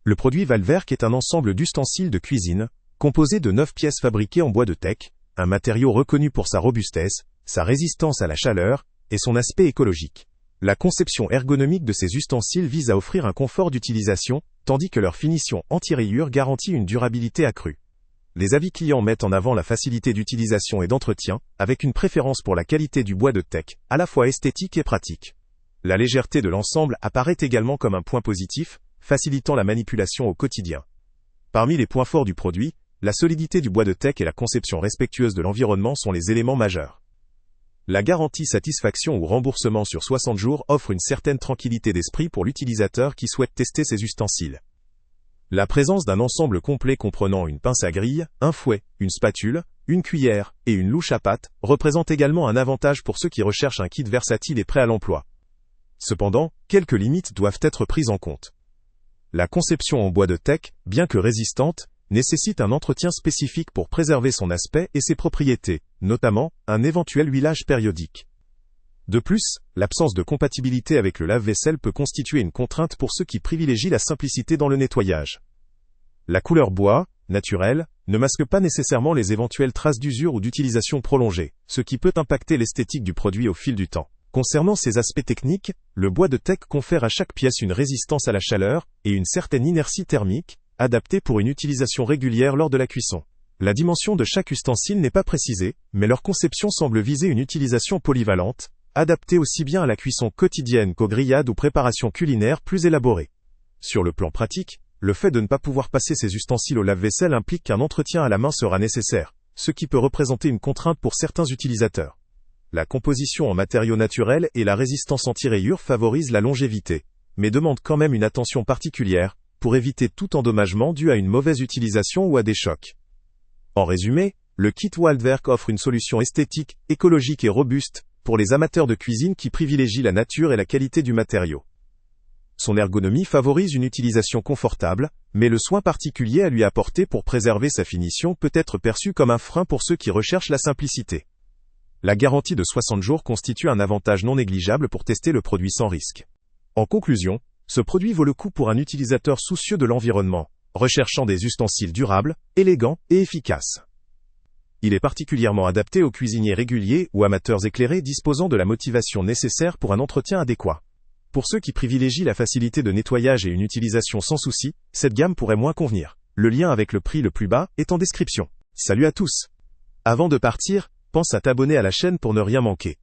Le produit Valwerk est un ensemble d'ustensiles de cuisine, composé de 9 pièces fabriquées en bois de teck, un matériau reconnu pour sa robustesse, sa résistance à la chaleur, et son aspect écologique. La conception ergonomique de ces ustensiles vise à offrir un confort d'utilisation, tandis que leur finition anti-rayures garantit une durabilité accrue. Les avis clients mettent en avant la facilité d'utilisation et d'entretien, avec une préférence pour la qualité du bois de teck, à la fois esthétique et pratique. La légèreté de l'ensemble apparaît également comme un point positif, facilitant la manipulation au quotidien. Parmi les points forts du produit, la solidité du bois de teck et la conception respectueuse de l'environnement sont les éléments majeurs. La garantie satisfaction ou remboursement sur 60 jours offre une certaine tranquillité d'esprit pour l'utilisateur qui souhaite tester ces ustensiles. La présence d'un ensemble complet comprenant une pince à grille, un fouet, une spatule, une cuillère et une louche à pâte représente également un avantage pour ceux qui recherchent un kit versatile et prêt à l'emploi. Cependant, quelques limites doivent être prises en compte. La conception en bois de teck, bien que résistante, nécessite un entretien spécifique pour préserver son aspect et ses propriétés, notamment un éventuel huilage périodique. De plus, l'absence de compatibilité avec le lave-vaisselle peut constituer une contrainte pour ceux qui privilégient la simplicité dans le nettoyage. La couleur bois, naturelle, ne masque pas nécessairement les éventuelles traces d'usure ou d'utilisation prolongée, ce qui peut impacter l'esthétique du produit au fil du temps. Concernant ces aspects techniques, le bois de teck confère à chaque pièce une résistance à la chaleur et une certaine inertie thermique, adaptée pour une utilisation régulière lors de la cuisson. La dimension de chaque ustensile n'est pas précisée, mais leur conception semble viser une utilisation polyvalente, adaptée aussi bien à la cuisson quotidienne qu'aux grillades ou préparations culinaires plus élaborées. Sur le plan pratique, le fait de ne pas pouvoir passer ces ustensiles au lave-vaisselle implique qu'un entretien à la main sera nécessaire, ce qui peut représenter une contrainte pour certains utilisateurs. La composition en matériaux naturels et la résistance anti-rayures favorisent la longévité, mais demandent quand même une attention particulière, pour éviter tout endommagement dû à une mauvaise utilisation ou à des chocs. En résumé, le kit Valwerk offre une solution esthétique, écologique et robuste, pour les amateurs de cuisine qui privilégient la nature et la qualité du matériau. Son ergonomie favorise une utilisation confortable, mais le soin particulier à lui apporter pour préserver sa finition peut être perçu comme un frein pour ceux qui recherchent la simplicité. La garantie de 60 jours constitue un avantage non négligeable pour tester le produit sans risque. En conclusion, ce produit vaut le coup pour un utilisateur soucieux de l'environnement, recherchant des ustensiles durables, élégants et efficaces. Il est particulièrement adapté aux cuisiniers réguliers ou amateurs éclairés disposant de la motivation nécessaire pour un entretien adéquat. Pour ceux qui privilégient la facilité de nettoyage et une utilisation sans souci, cette gamme pourrait moins convenir. Le lien avec le prix le plus bas est en description. Salut à tous! Avant de partir, pense à t'abonner à la chaîne pour ne rien manquer.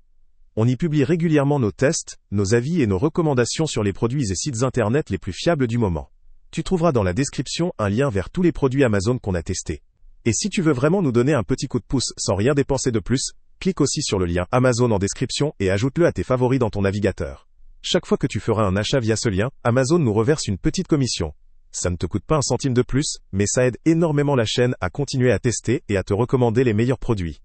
On y publie régulièrement nos tests, nos avis et nos recommandations sur les produits et sites internet les plus fiables du moment. Tu trouveras dans la description un lien vers tous les produits Amazon qu'on a testés. Et si tu veux vraiment nous donner un petit coup de pouce sans rien dépenser de plus, clique aussi sur le lien Amazon en description et ajoute-le à tes favoris dans ton navigateur. Chaque fois que tu feras un achat via ce lien, Amazon nous reverse une petite commission. Ça ne te coûte pas un centime de plus, mais ça aide énormément la chaîne à continuer à tester et à te recommander les meilleurs produits.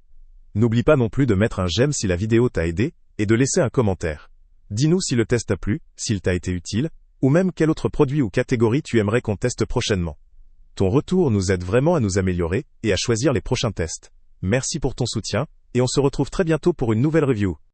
N'oublie pas non plus de mettre un j'aime si la vidéo t'a aidé, et de laisser un commentaire. Dis-nous si le test t'a plu, s'il t'a été utile, ou même quel autre produit ou catégorie tu aimerais qu'on teste prochainement. Ton retour nous aide vraiment à nous améliorer et à choisir les prochains tests. Merci pour ton soutien, et on se retrouve très bientôt pour une nouvelle review.